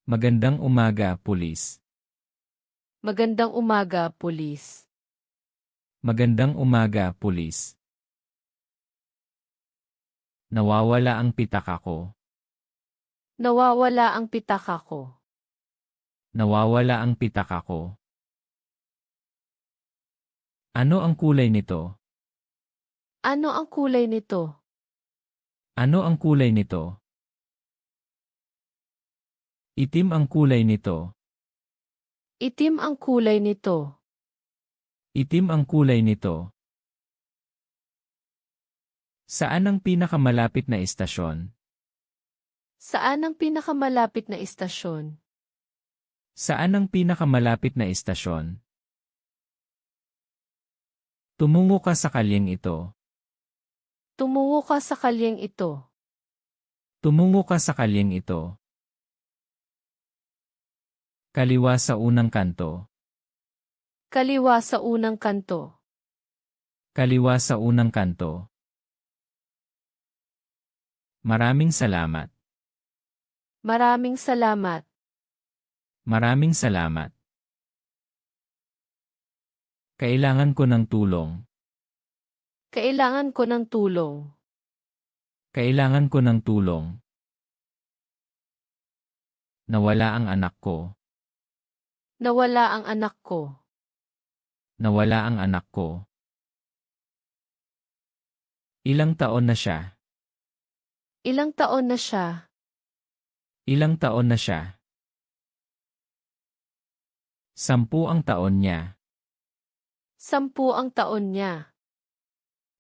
Magandang umaga, pulis. Magandang umaga, pulis. Magandang umaga, pulis. Nawawala ang pitaka ko. Nawawala ang pitaka ko. Nawawala ang pitaka ko. Ano ang kulay nito? Ano ang kulay nito? Ano ang kulay nito? Itim ang kulay nito. Itim ang kulay nito. Itim ang kulay nito. Saan ang pinakamalapit na istasyon? Saan ang pinakamalapit na istasyon? Saan ang pinakamalapit na istasyon? Tumungo ka sa kalyeng ito. Tumungo ka sa kalyeng ito. Tumungo ka sa kalyeng ito. Kaliwa sa unang kanto. Kaliwa sa unang kanto. Kaliwa sa unang kanto. Maraming salamat. Maraming salamat. Maraming salamat. Kailangan ko ng tulong. Kailangan ko ng tulong. Kailangan ko ng tulong. Nawala ang anak ko. Nawala ang anak ko. Nawala ang anak ko. Ilang taon na siya? Ilang taon na siya? Ilang taon na siya? 10 ang taon niya. 10 ang taon niya.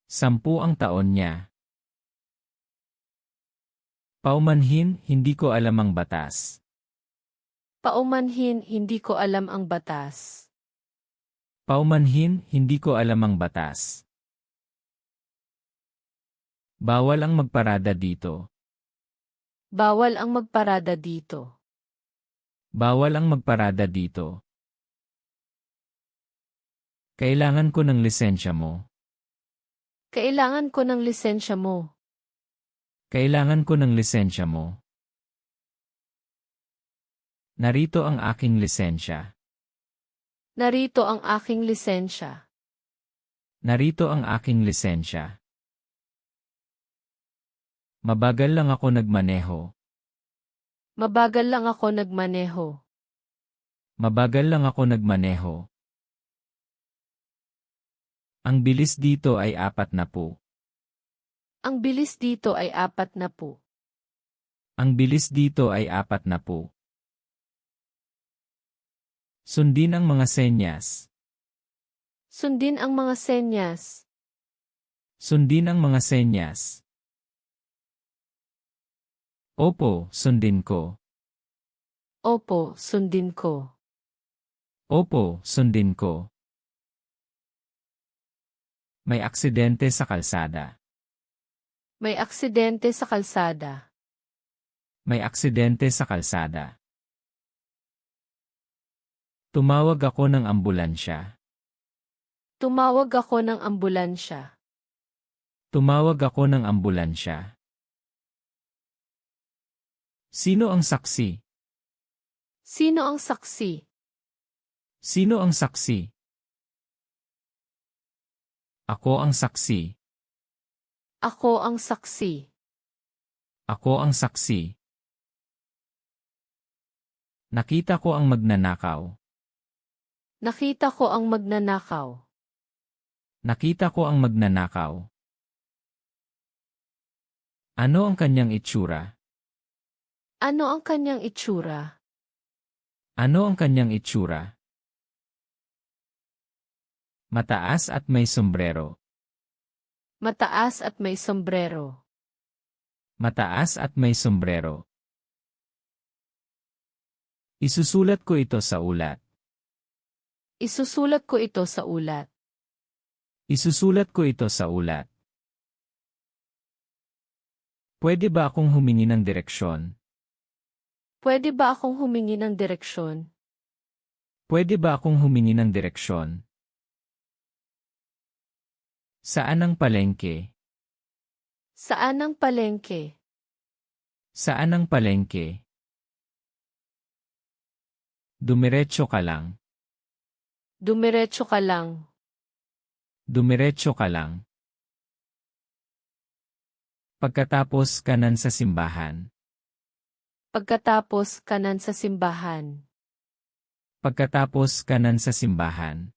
10 ang taon niya. Paumanhin, hindi ko alam ang batas. Paumanhin, hindi ko alam ang batas. Paumanhin, hindi ko alam ang batas. Bawal ang magparada dito. Bawal ang magparada dito. Bawal ang magparada dito. Kailangan ko ng lisensya mo. Kailangan ko ng lisensya mo. Kailangan ko ng lisensya mo. Narito ang aking lisensya. Narito ang aking lisensya. Narito ang aking lisensya. Mabagal lang ako nagmaneho. Mabagal lang ako nagmaneho. Mabagal lang ako nagmaneho. Ang bilis dito ay 40. Ang bilis dito ay 40. Ang bilis dito ay 40. Sundin ang mga senyas. Sundin ang mga senyas. Sundin ang mga senyas. Opo, sundin ko. Opo, sundin ko. Opo, sundin ko. May aksidente sa kalsada. May aksidente sa kalsada. May aksidente sa kalsada. Tumawag ako ng ambulansya. Tumawag ako ng ambulansya. Tumawag ako ng ambulansya. Sino ang saksi? Sino ang saksi? Sino ang saksi? Ako ang saksi. Ako ang saksi. Ako ang saksi. Nakita ko ang magnanakaw. Nakita ko ang magnanakaw. Nakita ko ang magnanakaw. Ano ang kanyang itsura? Ano ang kanyang itsura? Ano ang kanyang itsura? Mataas at may sombrero. Mataas at may sombrero. Mataas at may sombrero. Isusulat ko ito sa ulat. Isusulat ko ito sa ulat. Isusulat ko ito sa ulat. Pwede ba akong humingi ng direksyon? Pwede ba akong humingi ng direksyon? Pwede ba akong humingi ng direksyon? Saan ang palengke? Saan ang palengke? Saan ang palengke? Dumiretso ka lang. Dumiretso ka lang. Dumiretso ka lang. Pagkatapos kanan sa simbahan. Pagkatapos kanan sa simbahan. Pagkatapos kanan sa simbahan.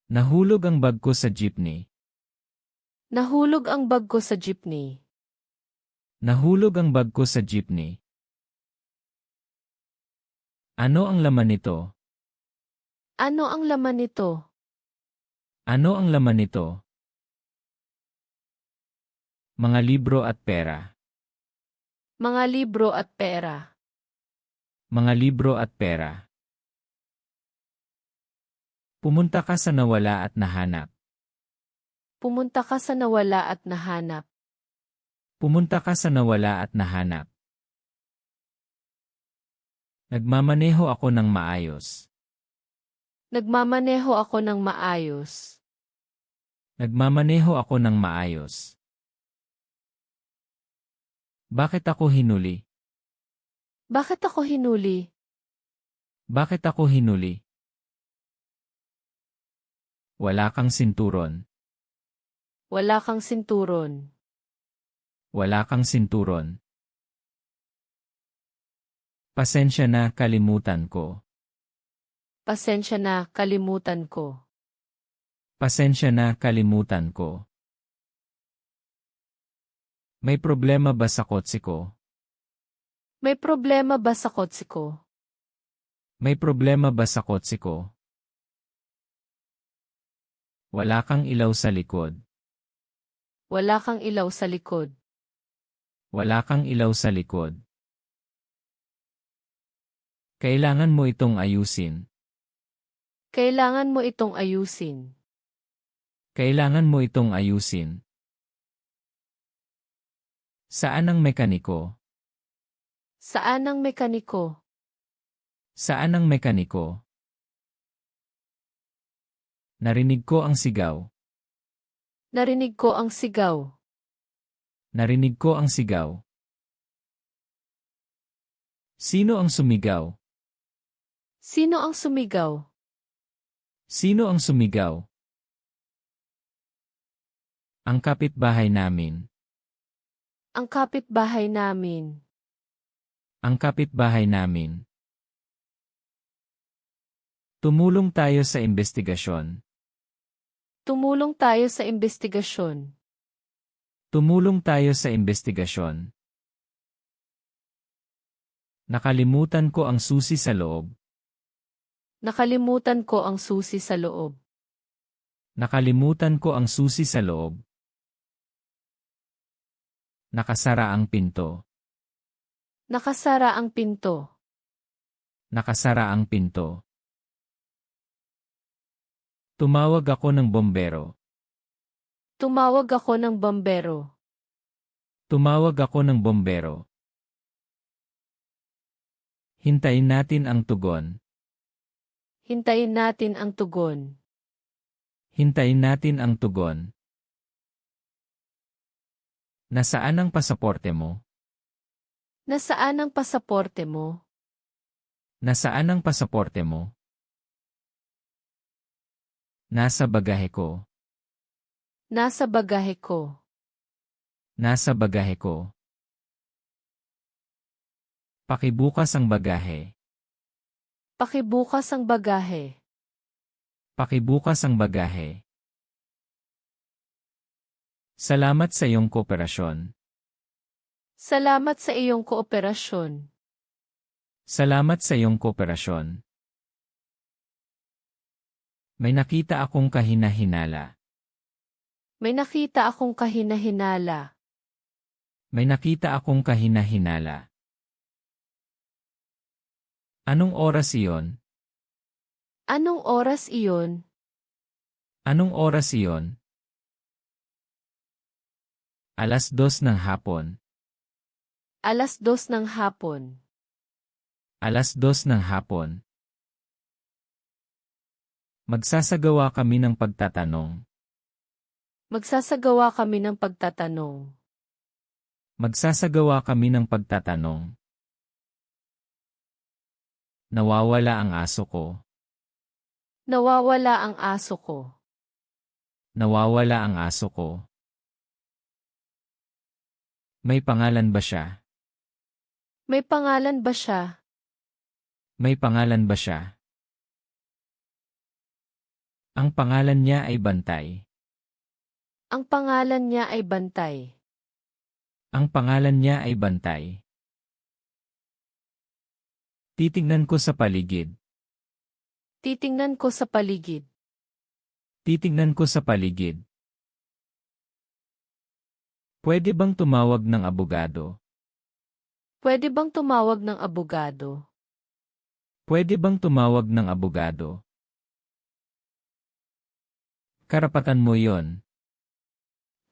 Nahulog ang bag ko sa jeepney. Nahulog ang bag ko sa jeepney. Nahulog ang bag ko sa jeepney. Ano ang laman nito? Ano ang laman nito? Ano ang laman nito? Mga libro at pera. Mga libro at pera. Mga libro at pera. Pumunta ka sa nawala at nahanap. Pumunta ka sa nawala at nahanap. Pumunta ka sa nawala at nahanap. Nagmamaneho ako ng maayos. Nagmamaneho ako ng maayos. Nagmamaneho ako ng maayos. Bakit ako hinuli? Bakit ako hinuli? Bakit ako hinuli? Wala kang sinturon. Wala kang sinturon. Wala kang sinturon. Pasensya na, kalimutan ko. Pasensya na, kalimutan ko. Pasensya na, kalimutan ko. May problema ba sa kotse ko? May problema ba sa kotse ko? May problema ba sa kotse ko? Wala kang ilaw sa likod. Wala kang ilaw sa likod. Wala kang ilaw sa likod. Kailangan mo itong ayusin. Kailangan mo itong ayusin. Kailangan mo itong ayusin. Saan ang mekaniko? Saan ang mekaniko? Saan ang mekaniko? Narinig ko ang sigaw. Narinig ko ang sigaw. Narinig ko ang sigaw. Sino ang sumigaw? Sino ang sumigaw? Sino ang sumigaw? Ang kapitbahay namin. Ang kapitbahay namin. Ang kapitbahay namin. Tumulong tayo sa investigasyon. Tumulong tayo sa investigasyon. Tumulong tayo sa investigasyon. Nakalimutan ko ang susi sa loob. Nakalimutan ko ang susi sa loob. Nakalimutan ko ang susi sa loob. Nakasara ang pinto. Nakasara ang pinto. Nakasara ang pinto. Tumawag ako ng bombero. Tumawag ako ng bombero. Tumawag ako ng bombero. Hintayin natin ang tugon. Hintayin natin ang tugon. Hintayin natin ang tugon. Nasaan ang pasaporte mo? Nasaan ang pasaporte mo? Nasaan ang pasaporte mo? Nasa bagahe ko. Nasa bagahe ko. Nasa bagahe ko. Pakibukas ang bagahe. Pakibukas ang bagahe. Pakibukas ang bagahe. Salamat sa iyong kooperasyon. Salamat sa iyong kooperasyon. Salamat sa iyong kooperasyon. May nakita akong kahina-hinala. May nakita akong kahina-hinala. May nakita akong kahina-hinala. Anong oras iyon? Anong oras iyon? Anong oras iyon? 2:00 ng hapon. 2:00 ng hapon. 2:00 ng hapon. Magsasagawa kami ng pagtatanong. Magsasagawa kami ng pagtatanong. Magsasagawa kami ng pagtatanong. Nawawala ang aso ko. Nawawala ang aso ko. Nawawala ang aso ko. May pangalan ba siya? May pangalan ba siya? May pangalan ba siya? Ang pangalan niya ay Bantay. Ang pangalan niya ay Bantay. Ang pangalan niya ay Bantay. Titingnan ko sa paligid. Titingnan ko sa paligid. Titingnan ko sa paligid. Pwede bang tumawag ng abogado? Pwede bang tumawag ng abogado? Pwede bang tumawag ng abogado? Karapatan mo yon.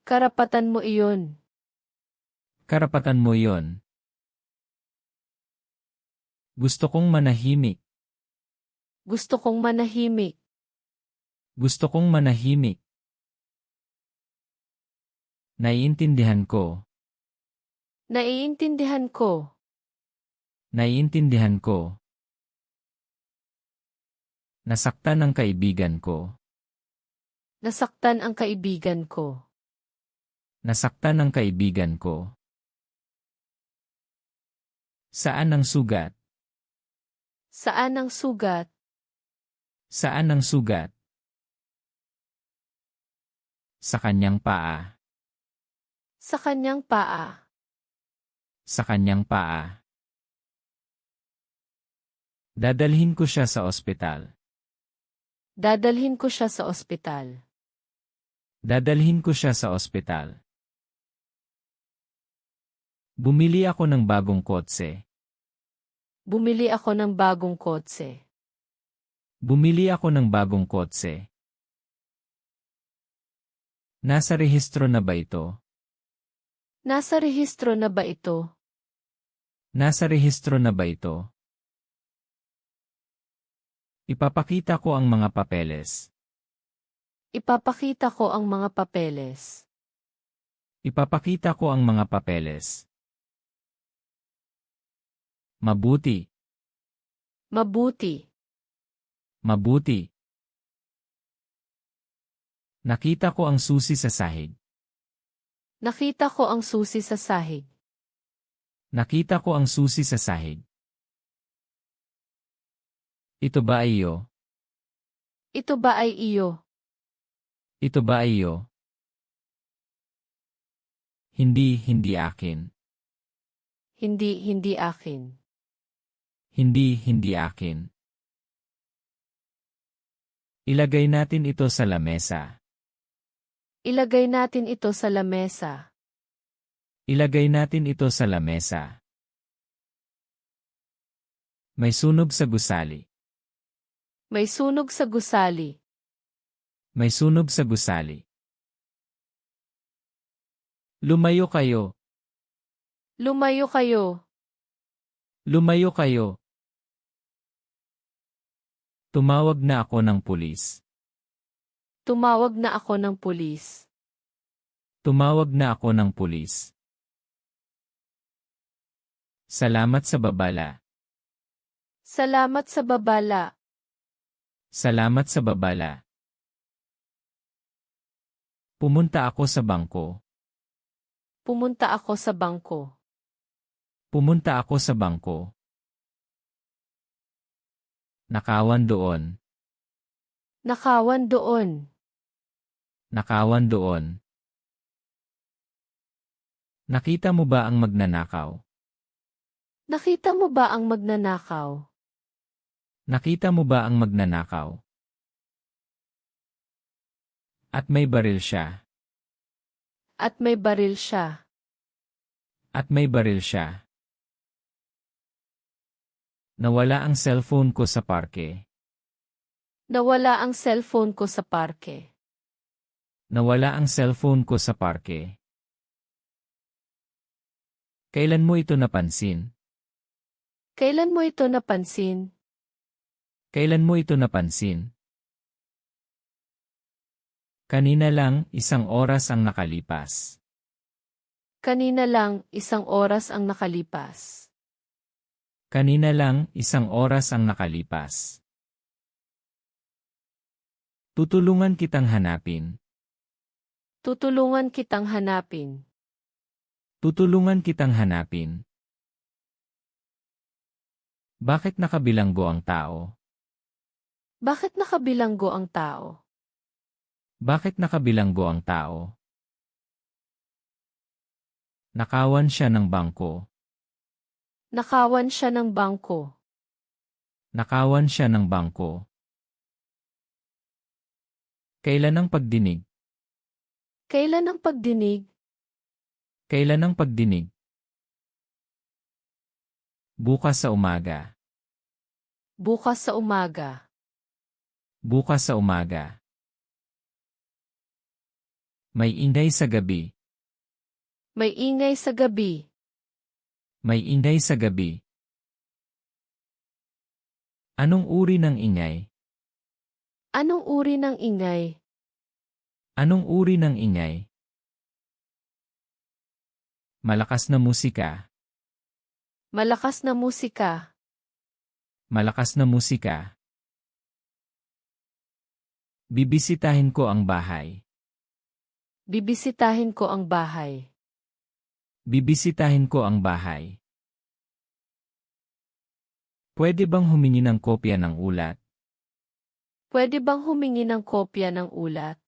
Karapatan mo iyon. Karapatan mo yon. Gusto kong manahimik. Gusto kong manahimik. Gusto kong manahimik. Naiintindihan ko. Naiintindihan ko. Naiintindihan ko. Nasaktan ang kaibigan ko. Nasaktan ang kaibigan ko. Nasaktan ang kaibigan ko. Saan ang sugat? Saan ang sugat? Saan ang sugat? Sa kanyang paa. Sa kanyang paa. Sa kanyang paa. Dadalhin ko siya sa ospital. Dadalhin ko siya sa ospital. Dadalhin ko siya sa ospital. Bumili ako ng bagong kotse. Bumili ako ng bagong kotse. Bumili ako ng bagong kotse. Nasa rehistro na ba ito? Nasa rehistro na ba ito? Nasa rehistro na ba ito? Ipapakita ko ang mga papeles. Ipapakita ko ang mga papeles. Ipapakita ko ang mga papeles. Mabuti. Mabuti. Mabuti. Nakita ko ang susi sa sahig. Nakita ko ang susi sa sahig. Nakita ko ang susi sa sahig. Ito ba ay iyo? Ito ba ay iyo? Ito ba ay iyo? Hindi akin. Hindi akin. Hindi akin. Ilagay natin ito sa lamesa. Ilagay natin ito sa lamesa. Ilagay natin ito sa lamesa. May sunog sa gusali. May sunog sa gusali. May sunog sa gusali. Lumayo kayo. Lumayo kayo. Lumayo kayo. Tumawag na ako ng pulis. Tumawag na ako ng pulis. Tumawag na ako ng pulis. Salamat sa babala. Salamat sa babala. Salamat sa babala. Pumunta ako sa bangko. Pumunta ako sa bangko. Pumunta ako sa bangko. Nakawan doon. Nakawan doon. Nakawan doon. Nakita mo ba ang magnanakaw? Nakita mo ba ang magnanakaw? Nakita mo ba ang magnanakaw? At may baril siya. At may baril siya. At may baril siya. Nawala ang cellphone ko sa parke. Nawala ang cellphone ko sa parke. Nawala ang cellphone ko sa parke. Kailan mo ito napansin? Kailan mo ito napansin? Kailan mo ito napansin? Kanina lang, 1 oras ang nakalipas. Kanina lang, 1 oras ang nakalipas. Kanina lang, 1 oras ang nakalipas. Tutulungan kitang hanapin. Tutulungan kitang hanapin. Tutulungan kitang hanapin. Bakit nakabilanggo ang tao? Bakit nakabilanggo ang tao? Bakit nakabilanggo ang tao? Nakawan siya ng bangko. Nakawan siya ng bangko. Nakawan siya ng bangko. Kailan ang pagdinig? Kailan ang pagdinig? Kailan ang pagdinig? Bukas sa umaga. Bukas sa umaga. Bukas sa umaga. May ingay sa gabi. May ingay sa gabi. May ingay sa gabi. Anong uri ng ingay? Anong uri ng ingay? Anong uri ng ingay? Malakas na musika. Malakas na musika. Malakas na musika. Bibisitahin ko ang bahay. Bibisitahin ko ang bahay. Bibisitahin ko ang bahay. Pwede bang humingi ng kopya ng ulat? Pwede bang humingi ng kopya ng ulat?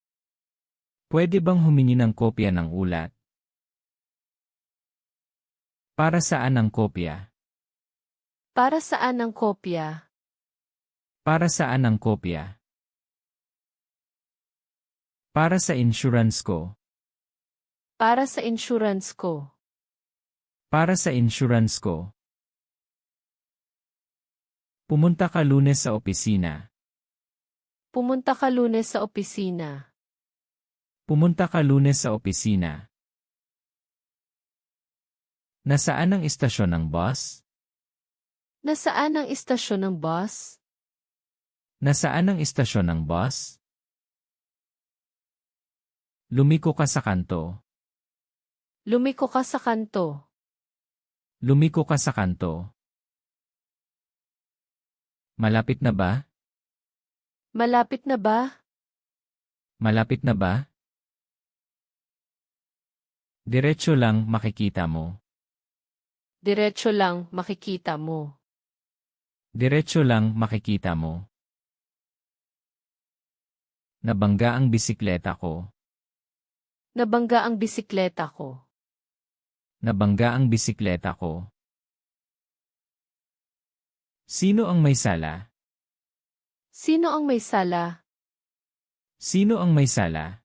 Pwede bang humingi ng kopya ng ulat? Para saan ang kopya? Para saan ang kopya? Para saan ang kopya? Para sa insurance ko. Para sa insurance ko. Para sa insurance ko. Pumunta ka Lunes sa opisina. Pumunta ka Lunes sa opisina. Pumunta ka Lunes sa opisina. Nasaan ang istasyon ng bus? Nasaan ang istasyon ng bus? Nasaan ang istasyon ng bus? Lumiko ka sa kanto. Lumiko ka sa kanto. Lumiko ka sa kanto. Malapit na ba? Malapit na ba? Malapit na ba? Diretso lang makikita mo. Diretso lang makikita mo. Diretso lang makikita mo. Nabangga ang bisikleta ko. Nabangga ang bisikleta ko. Nabangga ang bisikleta ko. Sino ang may sala? Sino ang may sala? Sino ang may sala?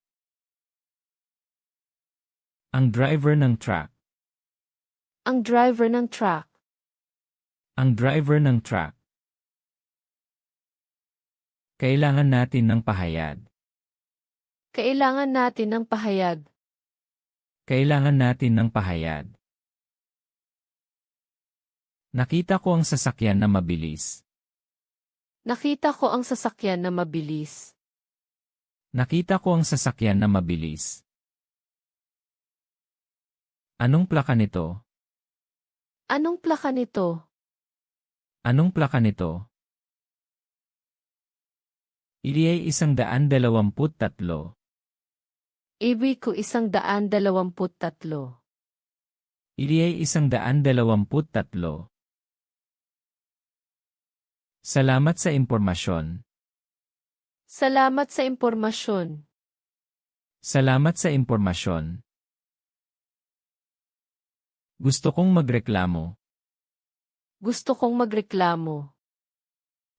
Ang driver ng truck. Ang driver ng truck. Ang driver ng truck. Kailangan natin ng pahayag. Kailangan natin ng pahayag. Kailangan natin ng pahayag. Nakita ko ang sasakyan na mabilis. Nakita ko ang sasakyan na mabilis. Nakita ko ang sasakyan na mabilis. Anong plaka nito? Anong plaka nito? Anong plaka nito? Iliay 123. Ibig ko 123. Iliay 123. Salamat sa impormasyon. Salamat sa impormasyon. Salamat sa impormasyon. Gusto kong magreklamo. Gusto kong magreklamo.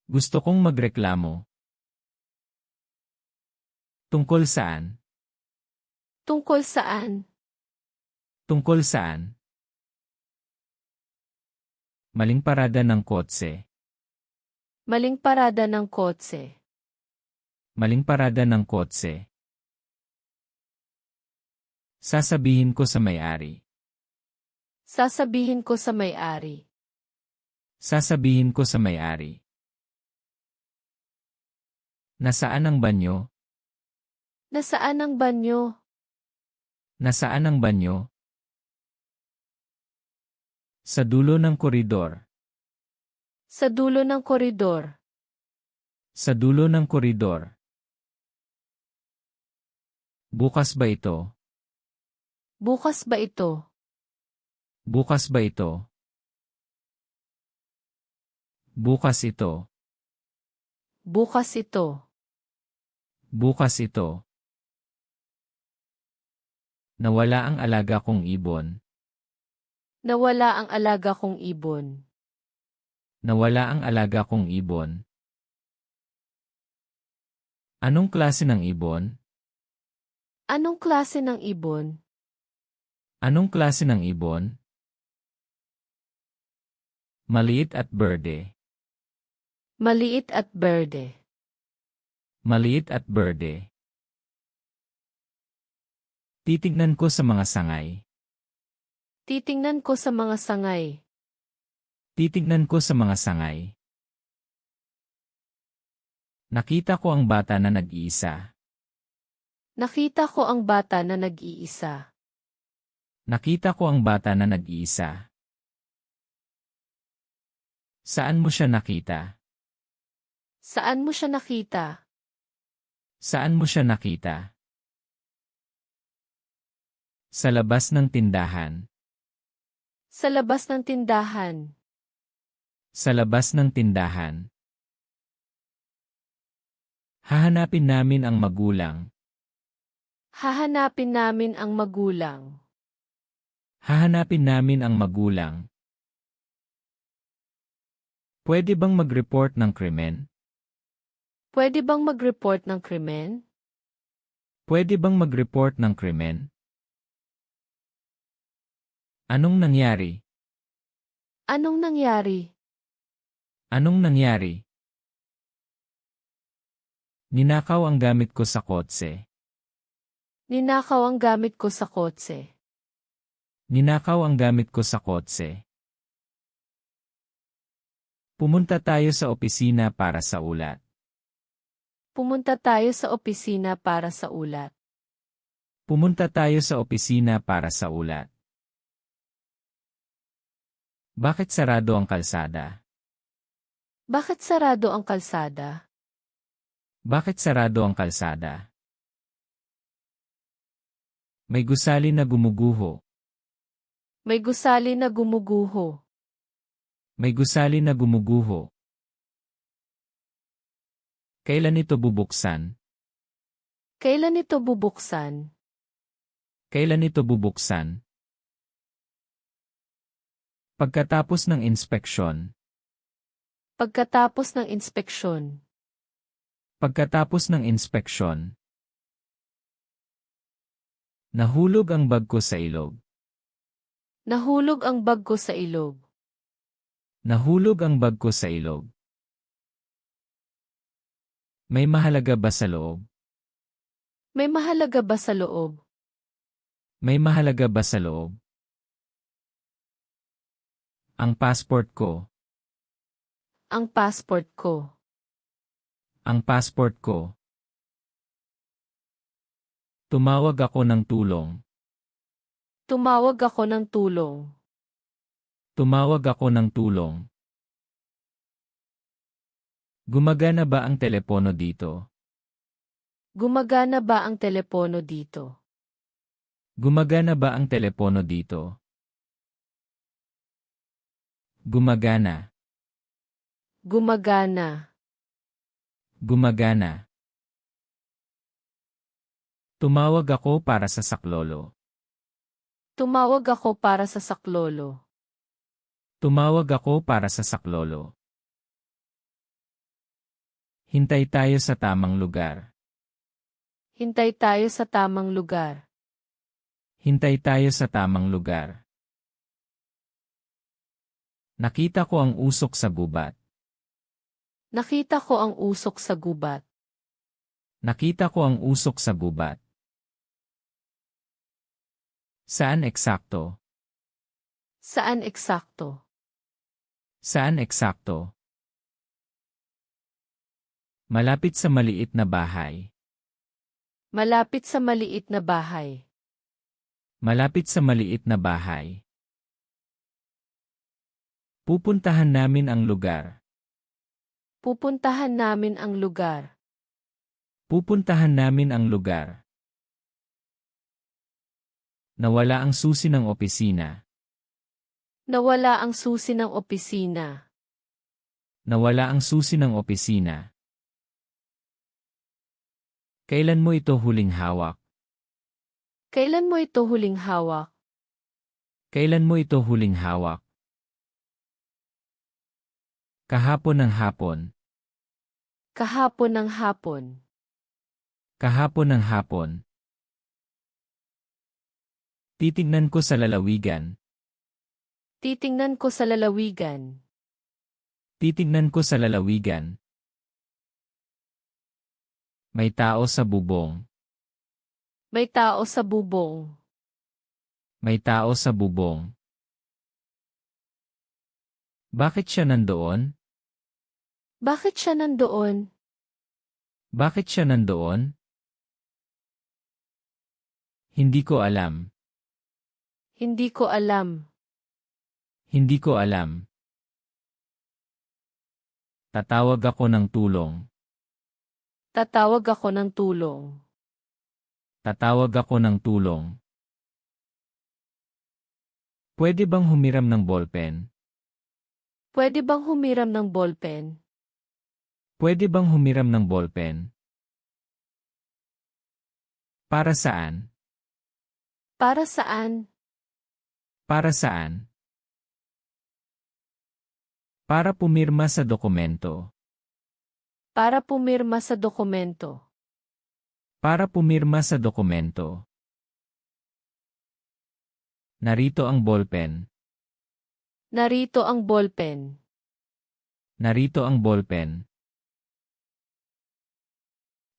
Gusto kong magreklamo. Tungkol saan? Tungkol saan? Tungkol saan? Maling parada ng kotse. Maling parada ng kotse. Maling parada ng kotse. Sasabihin ko sa may-ari. Sasabihin ko sa may-ari. Sasabihin ko sa may-ari. Nasaan ang banyo? Nasaan ang banyo? Nasaan ang banyo? Sa dulo ng koridor. Sa dulo ng koridor. Sa dulo ng koridor. Bukas ba ito? Bukas ba ito? Bukas ba ito? Bukas ito. Bukas ito. Bukas ito. Nawala ang alaga kong ibon. Nawala ang alaga kong ibon. Nawala ang alaga kong ibon. Anong klase ng ibon? Anong klase ng ibon? Anong klase ng ibon? Maliit at berde. Maliit at berde. Maliit at berde. Titignan ko sa mga sangay. Titingnan ko sa mga sangay. Titignan ko sa mga sangay. Nakita ko ang bata na nag-iisa. Nakita ko ang bata na nag-iisa. Nakita ko ang bata na nag-iisa. Saan mo siya nakita? Saan mo siya nakita? Saan mo siya nakita? Sa labas ng tindahan. Sa labas ng tindahan. Sa labas ng tindahan. Hahanapin namin ang magulang. Hahanapin namin ang magulang. Hahanapin namin ang magulang. Pwede bang mag-report ng krimen? Pwede bang mag-report ng krimen? Pwede bang mag-report ng krimen? Anong nangyari? Anong nangyari? Anong nangyari? Ninakaw ang gamit ko sa kotse. Ninakaw ang gamit ko sa kotse. Ninakaw ang gamit ko sa kotse. Pumunta tayo sa opisina para sa ulat. Pumunta tayo sa opisina para sa ulat. Pumunta tayo sa opisina para sa ulat. Bakit sarado ang kalsada? Bakit sarado ang kalsada? Bakit sarado ang kalsada? May gusali na gumuguho. May gusali na gumuguho. May gusali na gumuguho. Kailan ito bubuksan? Kailan ito bubuksan? Kailan ito bubuksan? Pagkatapos ng inspeksyon. Pagkatapos ng inspeksyon. Pagkatapos ng inspeksyon. Nahulog ang bag ko sa ilog. Nahulog ang bag ko sa ilog. Nahulog ang bag ko sa ilog. May mahalaga ba sa loob? May mahalaga ba sa loob? May mahalaga ba sa loob? Ang passport ko. Ang passport ko. Ang passport ko. Tumawag ako ng tulong. Tumawag ako ng tulong. Tumawag ako ng tulong. Gumagana ba ang telepono dito? Gumagana ba ang telepono dito? Gumagana ba ang telepono dito? Gumagana. Gumagana. Gumagana. Tumawag ako para sa saklolo. Tumawag ako para sa saklolo. Tumawag ako para sa saklolo. Hintay tayo sa tamang lugar. Hintay tayo sa tamang lugar. Hintay tayo sa tamang lugar. Nakita ko ang usok sa gubat. Nakita ko ang usok sa gubat. Nakita ko ang usok sa gubat. Saan eksakto? Saan eksakto? Saan eksakto? Malapit sa maliit na bahay. Malapit sa maliit na bahay. Malapit sa maliit na bahay. Pupuntahan namin ang lugar. Pupuntahan namin ang lugar. Pupuntahan namin ang lugar. Nawala ang susi ng opisina. Nawala ang susi ng opisina. Nawala ang susi ng opisina. Kailan mo ito huling hawak? Kailan mo ito huling hawak? Kailan mo ito huling hawak? Kahapon ng hapon. Kahapon ng hapon. Kahapon ng hapon. Titingnan ko sa lalawigan. Titingnan ko sa lalawigan. Titingnan ko sa lalawigan. May tao sa bubong. May tao sa bubong. May tao sa bubong. Bakit siya nandoon? Bakit siya nandoon? Bakit siya nandoon? Hindi ko alam. Hindi ko alam. Hindi ko alam. Tatawag ako ng tulong. Tatawag ako ng tulong. Tatawag ako ng tulong. Pwede bang humiram ng ballpen? Pwede bang humiram ng ballpen? Pwede bang humiram ng ballpen? Para saan? Para saan? Para saan? Para pumirma sa dokumento. Para pumirma sa dokumento. Para pumirma sa dokumento. Narito ang ballpen. Narito ang ballpen. Narito ang ballpen.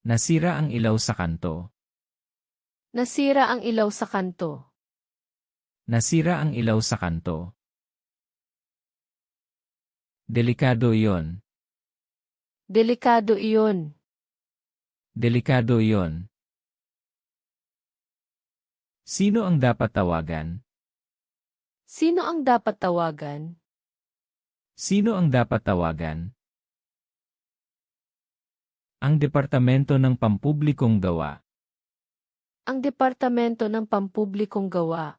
Nasira ang ilaw sa kanto. Nasira ang ilaw sa kanto. Nasira ang ilaw sa kanto. Delikado iyon. Delikado iyon. Delikado iyon. Sino ang dapat tawagan? Sino ang dapat tawagan? Sino ang dapat tawagan? Ang Departamento ng Pampublikong Gawa. Ang Departamento ng Pampublikong Gawa.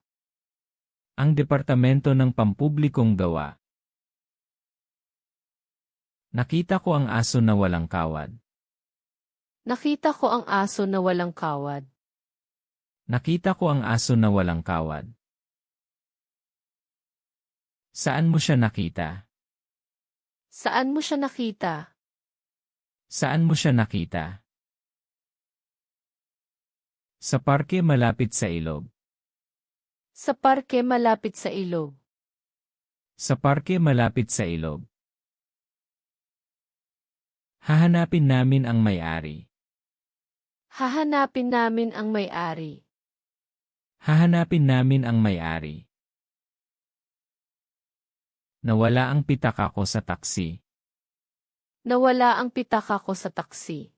Ang Departamento ng Pampublikong Gawa. Nakita ko ang aso na walang kawad. Nakita ko ang aso na walang kawad. Nakita ko ang aso na walang kawad. Saan mo siya nakita? Saan mo siya nakita? Saan mo siya nakita? Sa parke malapit sa ilog. Sa parke malapit sa ilog. Sa parke malapit sa ilog. Hahanapin namin ang may-ari. Hahanapin namin ang may-ari. Hahanapin namin ang may-ari. Nawala ang pitaka ko sa taksi. Nawala ang pitaka ko sa taksi.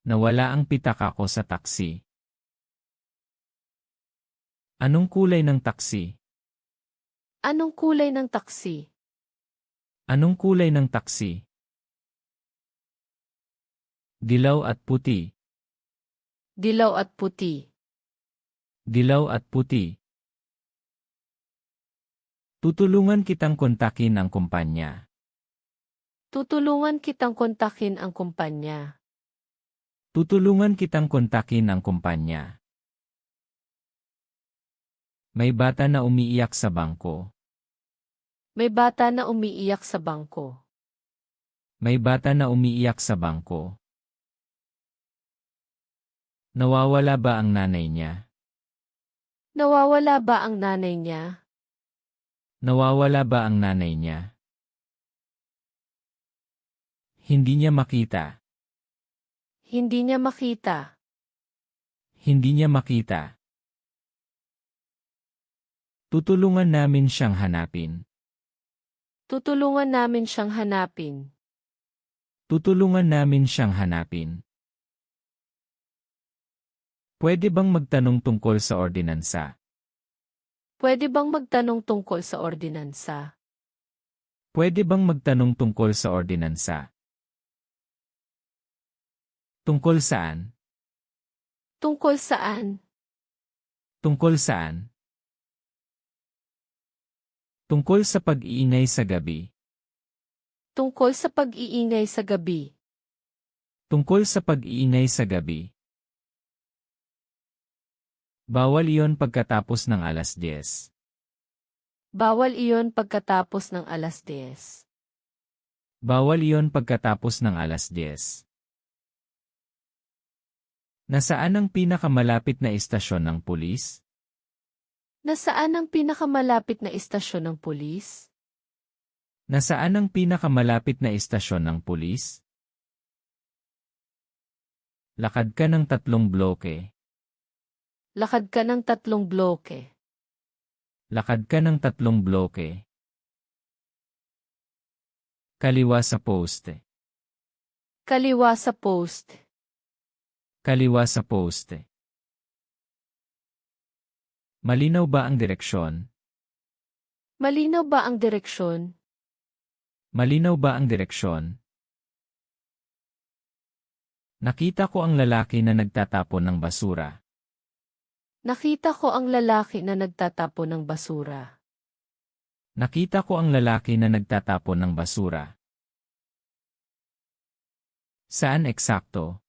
Nawala ang pitaka ko sa taksi. Anong kulay ng taksi? Anong kulay ng taksi? Anong kulay ng taksi? Dilaw at puti. Dilaw at puti. Dilaw at puti. Tutulungan kitang kontakin ang kumpanya. Tutulungan kitang kontakin ang kumpanya. Tutulungan kitang kontakin ang kumpanya. May bata na umiiyak sa bangko. May bata na umiiyak sa bangko. May bata na umiiyak sa bangko. Nawawala ba ang nanay niya? Nawawala ba ang nanay niya? Nawawala ba ang nanay niya? Hindi niya makita. Hindi niya makita. Hindi niya makita. Tutulungan namin siyang hanapin. Tutulungan namin siyang hanapin. Tutulungan namin siyang hanapin. Pwede bang magtanong tungkol sa ordinansa? Pwede bang magtanong tungkol sa ordinansa? Pwede bang magtanong tungkol sa ordinansa? Tungkol saan? Tungkol saan? Tungkol saan? Tungkol sa pag-iingay sa gabi. Tungkol sa pag-iingay sa gabi. Tungkol sa pag-iingay sa gabi. Bawal iyon pagkatapos ng alas 10. Bawal iyon pagkatapos ng alas 10. Bawal iyon pagkatapos ng alas 10. Nasaan ang pinakamalapit na istasyon ng pulis? Nasaan ang pinakamalapit na istasyon ng pulis? Nasaan ang pinakamalapit na istasyon ng pulis? Lakad ka ng 3 bloke. Lakad ka ng 3 bloke. Lakad ka ng 3 bloke. Kaliwa sa poste. Kaliwa sa poste. Kaliwa sa poste. Malinaw ba ang direksyon? Malinaw ba ang direksyon? Malinaw ba ang direksyon? Nakita ko ang lalaki na nagtatapon ng basura. Nakita ko ang lalaki na nagtatapon ng basura. Nakita ko ang lalaki na nagtatapon ng basura. Saan eksakto?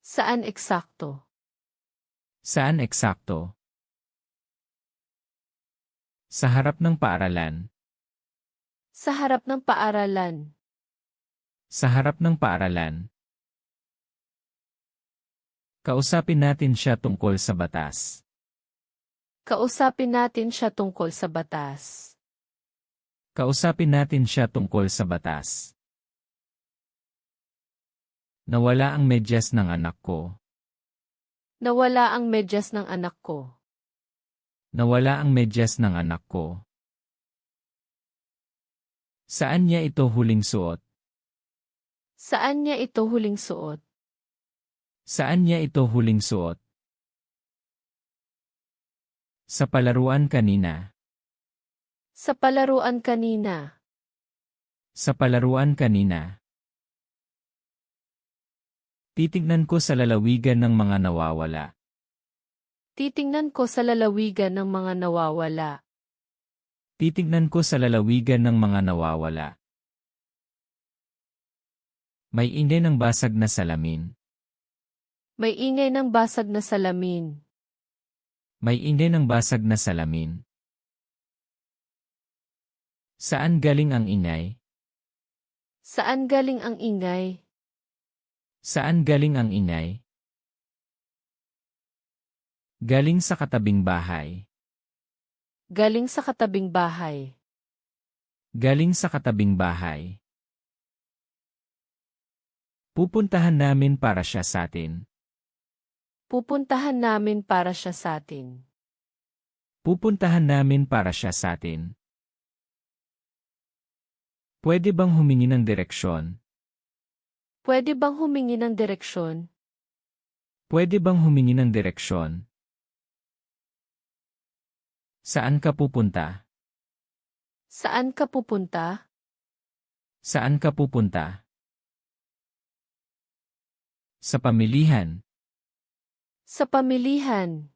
Saan eksakto? Saan eksakto? Sa harap ng paaralan. Sa harap ng paaralan. Sa harap ng paaralan. Kausapin natin siya tungkol sa batas. Kausapin natin siya tungkol sa batas. Kausapin natin siya tungkol sa batas. Nawala ang medyas ng anak ko. Nawala ang medyas ng anak ko. Nawala ang medyas ng anak ko. Saan niya ito huling suot? Saan niya ito huling suot? Saan niya ito huling suot? Sa palaruan kanina. Sa palaruan kanina. Sa palaruan kanina. Titignan ko sa lalawigan ng mga nawawala. Titingnan ko sa lalawigan ng mga nawawala. Titignan ko sa lalawigan ng mga nawawala. May ingay ng basag na salamin. May ingay ng basag na salamin. May ingay ng basag na salamin. Saan galing ang ingay? Saan galing ang ingay? Saan galing ang ingay? Galing sa katabing bahay. Galing sa katabing bahay. Galing sa katabing bahay. Pupuntahan namin para siya sa atin. Pupuntahan namin para siya sa atin. Pupuntahan namin para siya sa atin. Pwede bang humingi ng direksyon? Pwede bang humingi ng direksyon? Pwede bang humingi ng direksyon? Saan ka pupunta? Saan ka pupunta? Saan ka pupunta? Sa pamilihan. Sa pamilihan.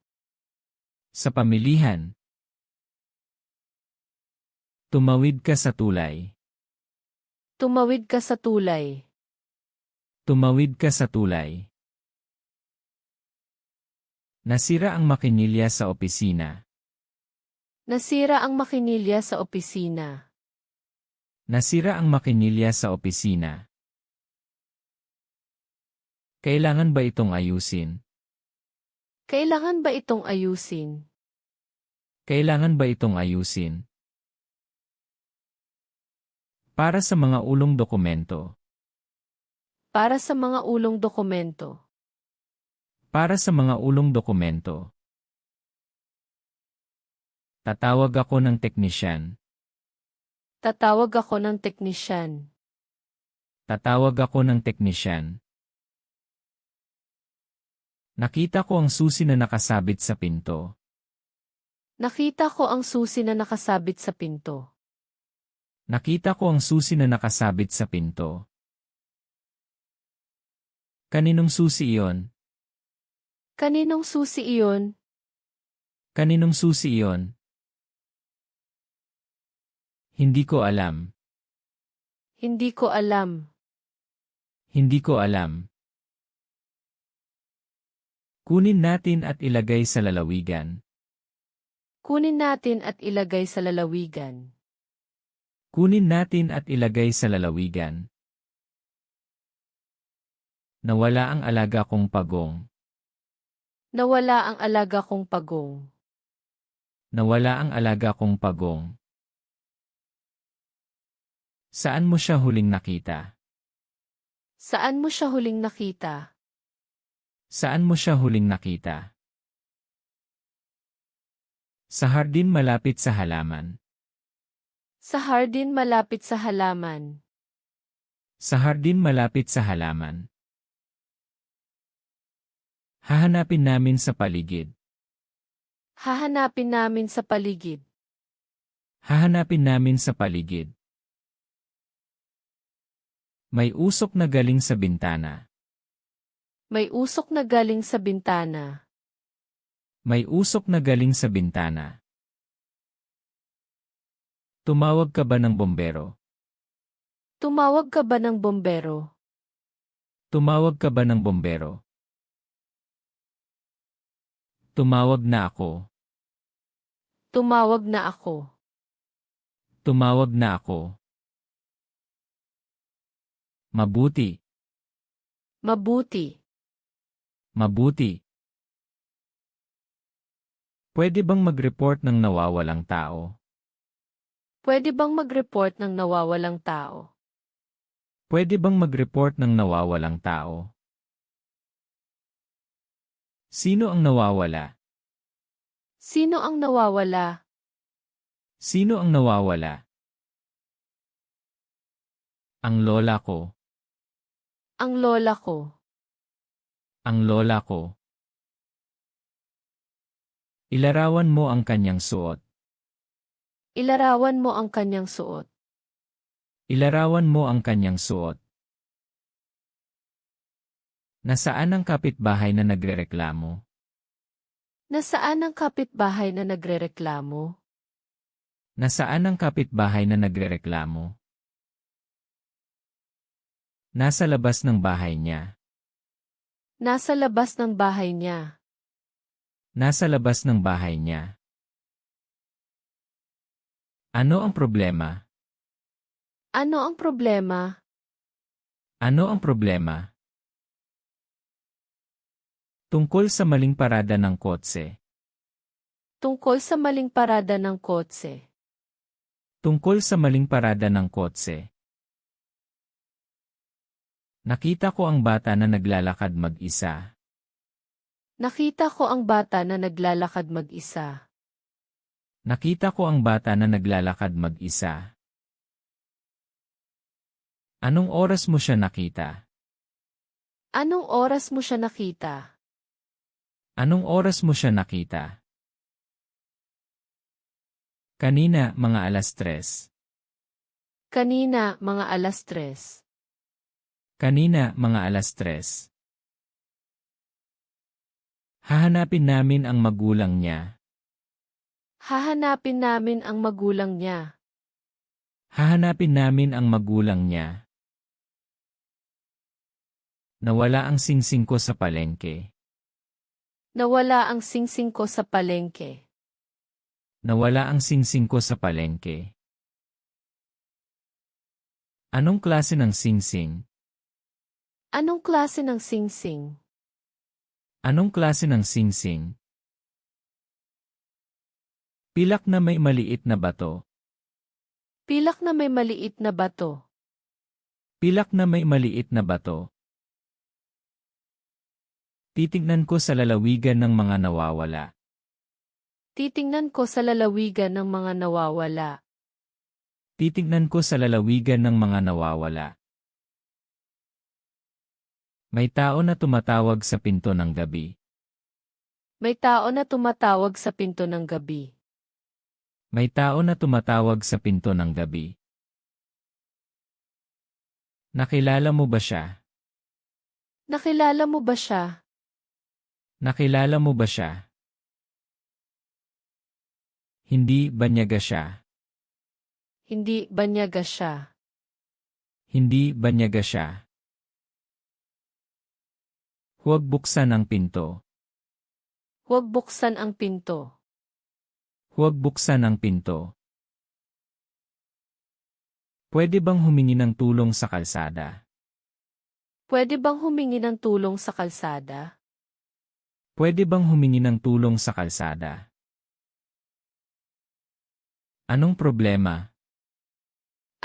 Sa pamilihan. Tumawid ka sa tulay. Tumawid ka sa tulay. Tumawid ka sa tulay. Nasira ang makinilya sa opisina. Nasira ang makinilya sa opisina. Nasira ang makinilya sa opisina. Kailangan ba itong ayusin? Kailangan ba itong ayusin? Kailangan ba itong ayusin? Para sa mga ulong dokumento. Para sa mga ulong dokumento. Para sa mga ulong dokumento. Tatawag ako ng teknisyan. Tatawag ako ng teknisyan. Tatawag ako ng teknisyan. Nakita ko ang susi na nakasabit sa pinto. Nakita ko ang susi na nakasabit sa pinto. Nakita ko ang susi na nakasabit sa pinto. Kaninong susi iyon? Kaninong susi iyon? Kaninong susi iyon? Hindi ko alam. Hindi ko alam. Hindi ko alam. Kunin natin at ilagay sa lalawigan. Kunin natin at ilagay sa lalawigan. Kunin natin at ilagay sa lalawigan. Nawala ang alaga kong pagong. Nawala ang alaga kong pagong. Nawala ang alaga kong pagong. Saan mo siya huling nakita? Saan mo siya huling nakita? Saan mo siya huling nakita? Sa hardin malapit sa halaman. Sa hardin malapit sa halaman. Sa hardin malapit sa halaman. Hahanapin namin sa paligid. Hahanapin namin sa paligid. Hahanapin namin sa paligid. May usok na galing sa bintana. May usok na galing sa bintana. May usok na galing sa bintana. Tumawag ka ba ng bombero? Tumawag ka ba ng bombero? Tumawag ka ba ng bombero? Tumawag na ako. Tumawag na ako. Tumawag na ako. Mabuti. Mabuti. Mabuti. Pwede bang mag-report ng nawawalang tao? Pwede bang mag-report ng nawawalang tao? Pwede bang mag-report ng nawawalang tao? Sino ang nawawala? Sino ang nawawala? Sino ang nawawala? Ang lola ko. Ang lola ko. Ang lola ko. Ilarawan mo ang kanyang suot. Ilarawan mo ang kanyang suot. Ilarawan mo ang kanyang suot. Nasaan ang kapitbahay na nagrereklamo? Nasaan ang kapitbahay na nagrereklamo? Nasaan ang kapitbahay na nagrereklamo? Nasa labas ng bahay niya. Nasa labas ng bahay niya. Nasa labas ng bahay niya. Ano ang problema? Ano ang problema? Ano ang problema? Tungkol sa maling parada ng kotse. Tungkol sa maling parada ng kotse. Tungkol sa maling parada ng kotse. Nakita ko ang bata na naglalakad mag-isa. Nakita ko ang bata na naglalakad mag-isa. Nakita ko ang bata na naglalakad mag-isa. Anong oras mo siya nakita? Anong oras mo siya nakita? Anong oras mo siya nakita? Kanina, mga 3:00. Kanina, mga 3:00. Kanina, mga 3:00. Hahanapin namin ang magulang niya. Hahanapin namin ang magulang niya. Hahanapin namin ang magulang niya. Nawala ang singsing ko sa palengke. Nawala ang singsing ko sa palengke. Nawala ang singsing ko sa palengke. Anong klase ng singsing? Anong klase ng singsing? Anong klase ng singsing? Pilak na may maliit na bato. Pilak na may maliit na bato. Pilak na may maliit na bato. Titignan ko sa lalawigan ng mga nawawala. Titingnan ko sa lalawigan ng mga nawawala. Titignan ko sa lalawigan ng mga nawawala. May tao na tumatawag sa pinto ng gabi. May tao na tumatawag sa pinto ng gabi. May tao na tumatawag sa pinto ng gabi. Nakilala mo ba siya? Nakilala mo ba siya? Nakilala mo ba siya? Hindi banyaga siya. Hindi banyaga siya. Hindi banyaga siya. Huwag buksan ang pinto. Huwag buksan ang pinto. Huwag buksan ang pinto. Pwede bang humingi ng tulong sa kalsada? Pwede bang humingi ng tulong sa kalsada? Pwede bang humingi ng tulong sa kalsada? Anong problema?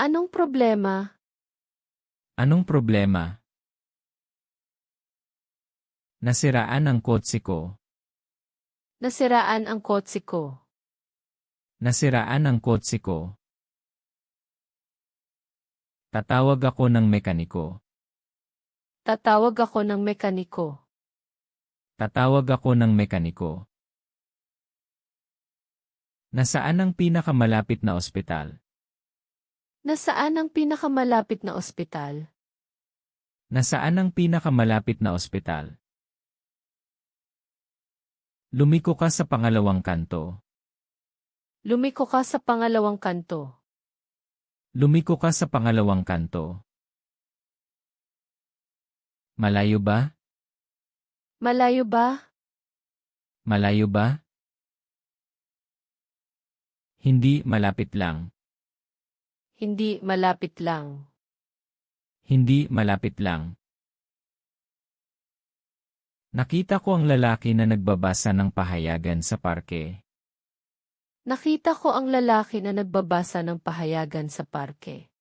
Anong problema? Anong problema? Nasiraan ang kotse ko. Nasiraan ang kotse ko. Nasiraan ang kotse ko. Tatawag ako ng mekaniko. Tatawag ako ng mekaniko. Tatawag ako ng mekaniko. Nasaan ang pinakamalapit na ospital? Nasaan ang pinakamalapit na ospital? Nasaan ang pinakamalapit na ospital? Lumiko ka sa pangalawang kanto. Lumiko ka sa pangalawang kanto. Lumiko ka sa pangalawang kanto. Malayo ba? Malayo ba? Malayo ba? Hindi, malapit lang. Hindi, malapit lang. Hindi, malapit lang. Nakita ko ang lalaki na nagbabasa ng pahayagan sa parke. Nakita ko ang lalaki na nagbabasa ng pahayagan sa parke.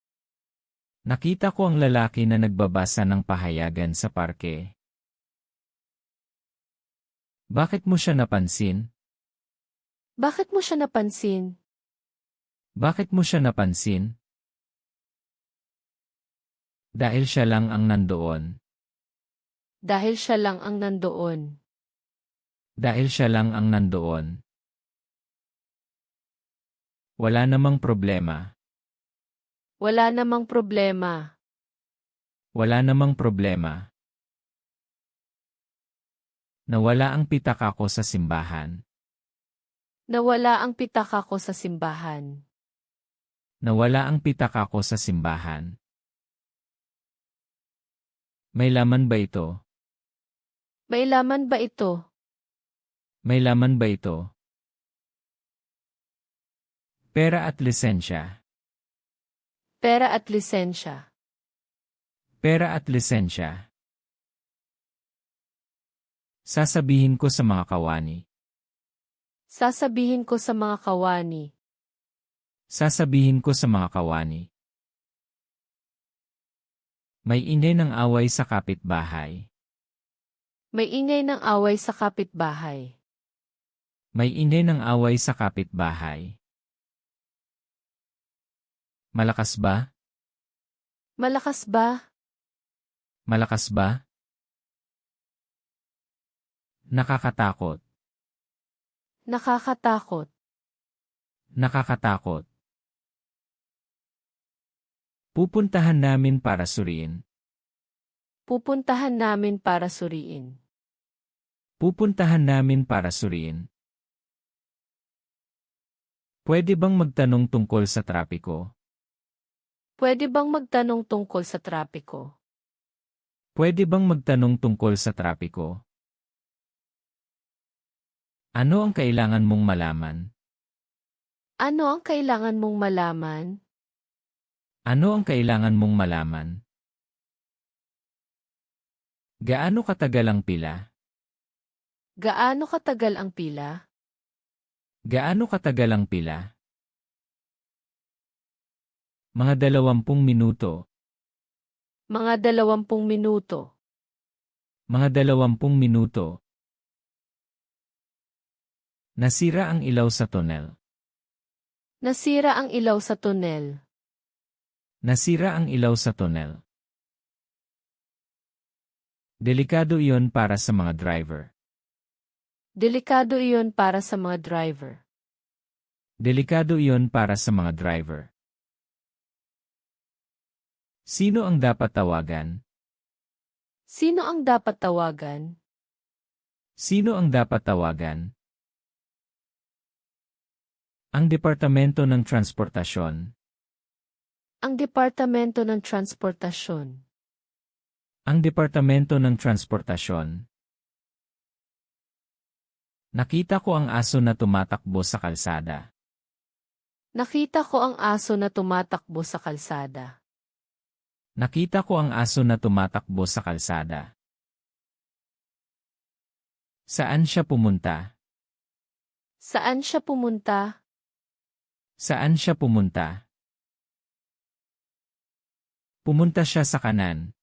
Nakita ko ang lalaki na nagbabasa ng pahayagan sa parke. Bakit mo siya napansin? Bakit mo siya napansin? Bakit mo siya napansin? Dahil siya lang ang nandoon. Dahil siya lang ang nandoon. Dahil siya lang ang nandoon. Wala namang problema. Wala namang problema. Wala namang problema. Nawala ang pitaka ko sa simbahan. Nawala ang pitaka ko sa simbahan. Nawala ang pitaka ko sa simbahan. May laman ba ito? May laman ba ito? May laman ba ito? Pera at lisensya. Pera at lisensya. Pera at lisensya. Sasabihin ko sa mga kawani. Sasabihin ko sa mga kawani. Sasabihin ko sa mga kawani. May ingay ng away sa kapitbahay. May ingay ng away sa kapitbahay. May ingay ng away sa kapitbahay. Malakas ba? Malakas ba? Malakas ba? Nakakatakot. Nakakatakot. Nakakatakot. Pupuntahan namin para suriin. Pupuntahan namin para suriin. Pupuntahan namin para suriin. Pwede bang magtanong tungkol sa trapiko? Pwede bang magtanong tungkol sa trapiko? Pwede bang magtanong tungkol sa trapiko? Ano ang kailangan mong malaman? Ano ang kailangan mong malaman? Ano ang kailangan mong malaman? Gaano katagal ang pila? Gaano katagal ang pila? Gaano katagal ang pila? Mga 20 minuto. Mga 20 minuto. Mga 20 minuto. Nasira ang ilaw sa tunel. Nasira ang ilaw sa tunel. Nasira ang ilaw sa tunel. Delikado iyon para sa mga driver. Delikado iyon para sa mga driver. Delikado iyon para sa mga driver. Sino ang dapat tawagan? Sino ang dapat tawagan? Sino ang dapat tawagan? Ang Departamento ng Transportasyon. Ang Departamento ng Transportasyon. Ang Departamento ng Transportasyon. Nakita ko ang aso na tumatakbo sa kalsada. Nakita ko ang aso na tumatakbo sa kalsada. Nakita ko ang aso na tumatakbo sa kalsada. Saan siya pumunta? Saan siya pumunta? Saan siya pumunta? Pumunta siya sa kanan.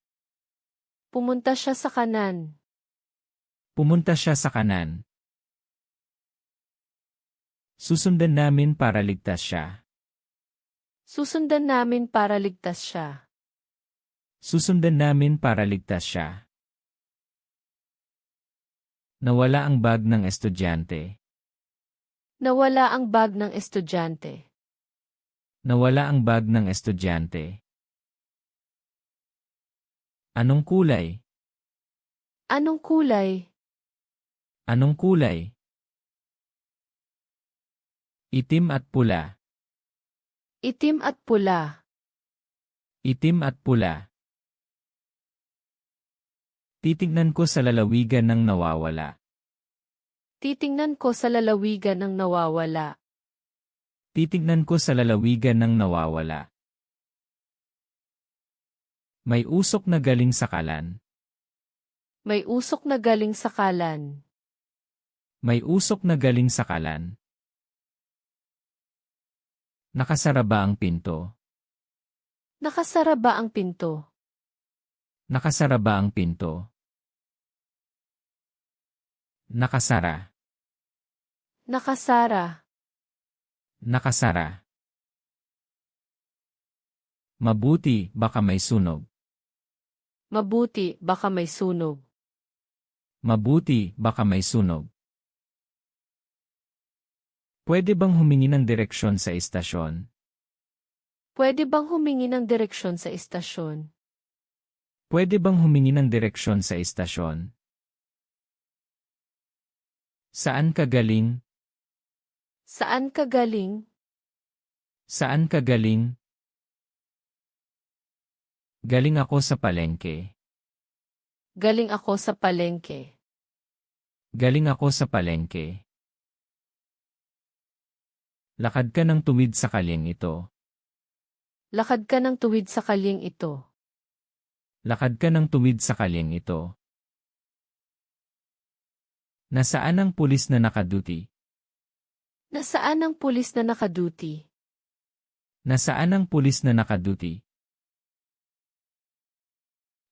Pumunta siya sa kanan. Pumunta siya sa kanan. Susundan namin para ligtas siya. Susundan namin para ligtas siya. Susundan namin para ligtas siya. Nawala ang bag ng estudyante. Nawala ang bag ng estudyante. Nawala ang bag ng estudyante. Anong kulay? Anong kulay? Anong kulay? Itim at pula. Itim at pula. Itim at pula. Titignan ko sa lalawigan ng nawawala. Titingnan ko sa lalawigan ng nawawala. Titignan ko sa lalawigan ng nawawala. May usok na galing sa kalan. May usok na galing sa kalan. May usok na galing sa kalan. Nakasara ba ang pinto? Nakasara ba ang pinto? Nakasara ba ang pinto? Nakasara. Nakasara. Nakasara. Mabuti, baka may sunog. Mabuti, baka may sunog. Mabuti, baka may sunog. Pwede bang humingi ng direksyon sa istasyon? Pwede bang humingi ng direksyon sa istasyon? Pwede bang humingi ng direksyon sa istasyon? Saan ka galing? Saan ka galing? Saan ka galing? Galing ako sa palengke. Galing ako sa palengke. Galing ako sa palengke. Lakad ka ng tuwid sa kalyeng ito. Lakad ka ng tuwid sa kalyeng ito. Lakad ka ng tuwid sa kalyeng ito. Nasaan ang pulis na nakaduty? Nasaan ang pulis na nakaduty? Nasaan ang pulis na nakaduty?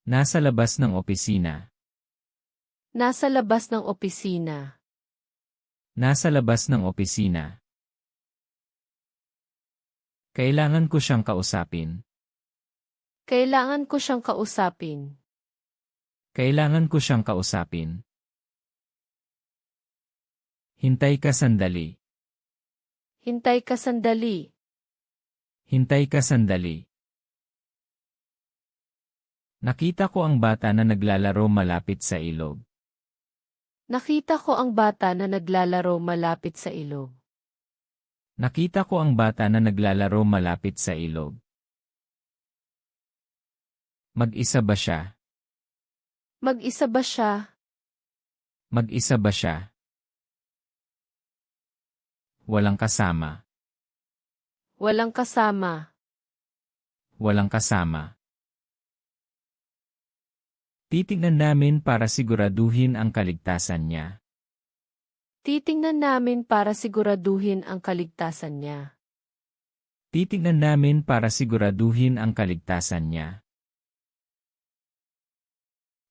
Nasa labas ng opisina. Nasa labas ng opisina. Nasa labas ng opisina. Kailangan ko siyang kausapin. Kailangan ko siyang kausapin. Kailangan ko siyang kausapin. Hintay ka sandali. Hintay ka sandali. Hintay ka sandali. Nakita ko ang bata na naglalaro malapit sa ilog. Nakita ko ang bata na naglalaro malapit sa ilog. Nakita ko ang bata na naglalaro malapit sa ilog. Mag-isa ba siya? Mag-isa ba siya? Mag-isa ba siya? Walang kasama. Walang kasama. Walang kasama. Titignan namin para siguraduhin ang kaligtasan niya. Titingnan namin para siguraduhin ang kaligtasan niya. Titignan namin para siguraduhin ang kaligtasan niya.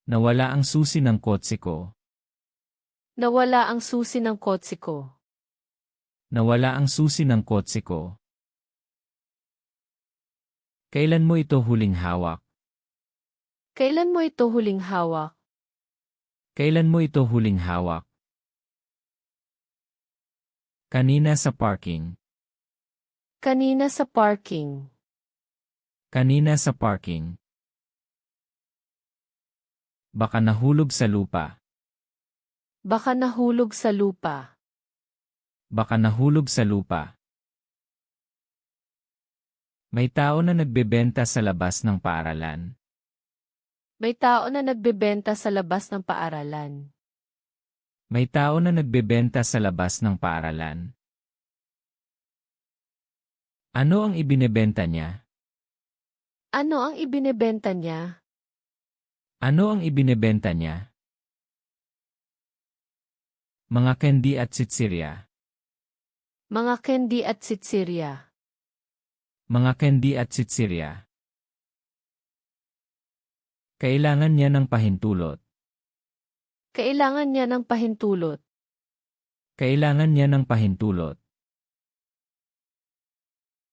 Nawala ang susi ng kotse ko. Nawala ang susi ng kotse ko. Nawala ang susi ng kotse ko. Kailan mo ito huling hawak? Kailan mo ito huling hawak? Kailan mo ito huling hawak? Kanina sa parking. Kanina sa parking. Kanina sa parking. Baka nahulog sa lupa. Baka nahulog sa lupa. Baka nahulog sa lupa. May tao na nagbebenta sa labas ng paaralan. May tao na nagbebenta sa labas ng paaralan. May tao na nagbebenta sa labas ng paaralan. Ano ang ibinebenta niya? Ano ang ibinebenta niya? Ano ang ibinebenta niya? Mga candy at sitsirya. Mga candy at sitsirya. Mga candy at sitsirya. Kailangan niya ng pahintulot. Kailangan niya ng pahintulot. Kailangan niya ng pahintulot.